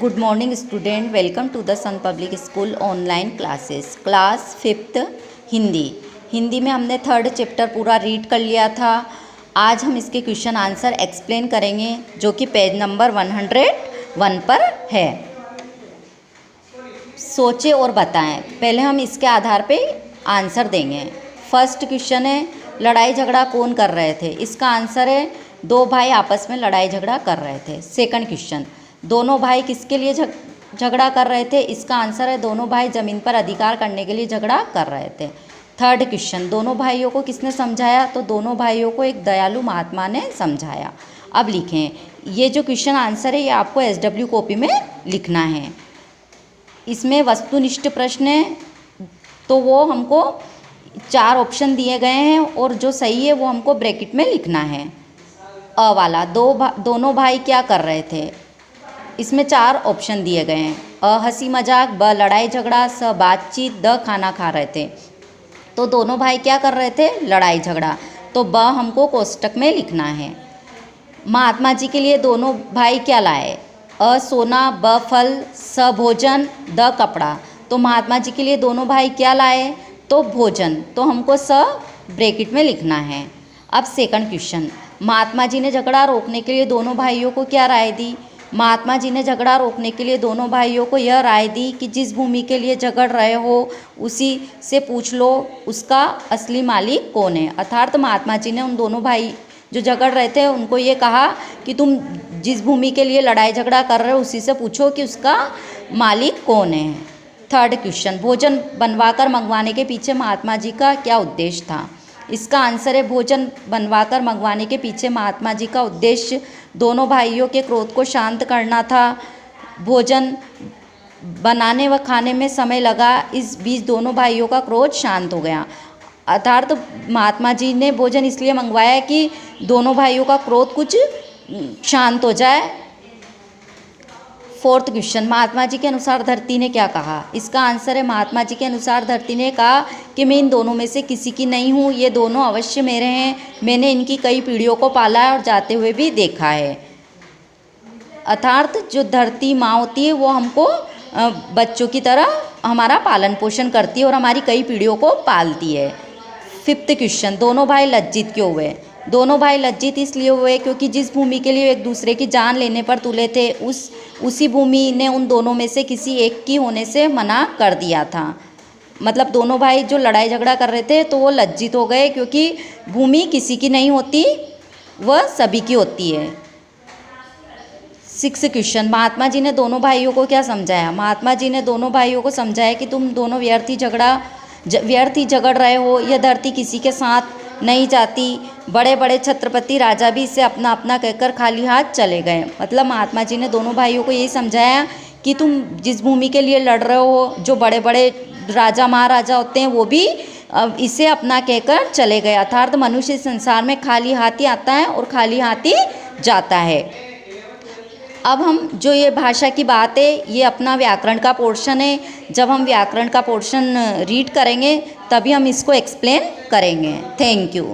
Good morning student, welcome to the Sun public school online classes. Class 5th Hindi में हमने 3rd chapter पूरा read कर लिया था। आज हम इसके क्वेश्चन आंसर एक्सप्लेन करेंगे जो कि पेज नंबर 101 पर है। सोचें और बताएं। पहले हम इसके आधार पे आंसर देंगे। फर्स्ट क्वेश्चन है, लड़ाई झगड़ा कौन कर रहे थे? इसका आंसर है दो भाई आपस में लड़ाई झगड़ा कर रहे थे। सेकंड क्वेश्चन, दोनों भाई किसके लिए झगड़ा कर रहे थे? इसका आंसर है दोनों भाई ज़मीन पर अधिकार करने के लिए झगड़ा कर रहे थे। थर्ड क्वेश्चन, दोनों भाइयों को किसने समझाया? तो दोनों भाइयों को एक दयालु महात्मा ने समझाया। अब लिखें, ये जो क्वेश्चन आंसर है ये आपको SW कॉपी में लिखना है। इसमें वस्तुनिष्ठ प्रश्न है तो वो हमको 4 ऑप्शन दिए गए हैं और जो सही है वो हमको ब्रैकेट में लिखना है। अ वाला, दोनों भाई क्या कर रहे थे? इसमें 4 ऑप्शन दिए गए हैं। अ हंसी मजाक, ब लड़ाई झगड़ा, स बातचीत, द खाना खा रहे थे। तो दोनों भाई क्या कर रहे थे? लड़ाई झगड़ा। तो ब हमको कोष्टक में लिखना है। महात्मा जी के लिए दोनों भाई क्या लाए? अ सोना, ब फल, स भोजन, द कपड़ा। तो महात्मा जी के लिए दोनों भाई क्या लाए? तो भोजन। तो हमको स ब्रैकेट में लिखना है। अब सेकंड क्वेश्चन, महात्मा जी ने झगड़ा रोकने के लिए दोनों भाइयों को क्या राय दी? महात्मा जी ने झगड़ा रोकने के लिए दोनों भाइयों को यह राय दी कि जिस भूमि के लिए झगड़ रहे हो उसी से पूछ लो उसका असली मालिक कौन है। अर्थात महात्मा जी ने उन दोनों भाई जो झगड़ रहे थे उनको ये कहा कि तुम जिस भूमि के लिए लड़ाई झगड़ा कर रहे हो उसी से पूछो कि उसका मालिक कौन है। थर्ड क्वेश्चन, भोजन बनवाकर मंगवाने के पीछे महात्मा जी का क्या उद्देश्य था? इसका आंसर है भोजन बनवाकर मंगवाने के पीछे महात्मा जी का उद्देश्य दोनों भाइयों के क्रोध को शांत करना था। भोजन बनाने व खाने में समय लगा, इस बीच दोनों भाइयों का क्रोध शांत हो गया। अर्थात महात्मा जी ने भोजन इसलिए मंगवाया कि दोनों भाइयों का क्रोध कुछ शांत हो जाए। फोर्थ क्वेश्चन, महात्मा जी के अनुसार धरती ने क्या कहा? इसका आंसर है महात्मा जी के अनुसार धरती ने कहा कि मैं इन दोनों में से किसी की नहीं हूँ, ये दोनों अवश्य मेरे हैं। मैंने इनकी कई पीढ़ियों को पाला है और जाते हुए भी देखा है। अर्थात जो धरती माँ होती है वो हमको बच्चों की तरह हमारा पालन पोषण करती है और हमारी कई पीढ़ियों को पालती है। फिफ्थ क्वेश्चन, दोनों भाई लज्जित क्यों हुए? दोनों भाई लज्जित इसलिए हुए क्योंकि जिस भूमि के लिए एक दूसरे की जान लेने पर तुले थे उसी भूमि ने उन दोनों में से किसी एक की होने से मना कर दिया था। मतलब दोनों भाई जो लड़ाई झगड़ा कर रहे थे तो वो लज्जित हो गए क्योंकि भूमि किसी की नहीं होती, वह सभी की होती है। सिक्स्थ क्वेश्चन, महात्मा जी ने दोनों भाइयों को क्या समझाया? महात्मा जी ने दोनों भाइयों को समझाया कि तुम दोनों व्यर्थ ही झगड़ रहे हो, यह धरती किसी के साथ नहीं जाती। बड़े बड़े छत्रपति राजा भी इसे अपना अपना कहकर खाली हाथ चले गए। मतलब महात्मा जी ने दोनों भाइयों को यही समझाया कि तुम जिस भूमि के लिए लड़ रहे हो, जो बड़े बड़े राजा महाराजा होते हैं वो भी इसे अपना कहकर चले गए। अर्थात मनुष्य इस संसार में खाली हाथ ही आता है और खाली हाथ ही जाता है। अब हम जो ये भाषा की बात है ये अपना व्याकरण का पोर्शन है। जब हम व्याकरण का पोर्शन रीड करेंगे तभी हम इसको एक्सप्लेन करेंगे। Thank you.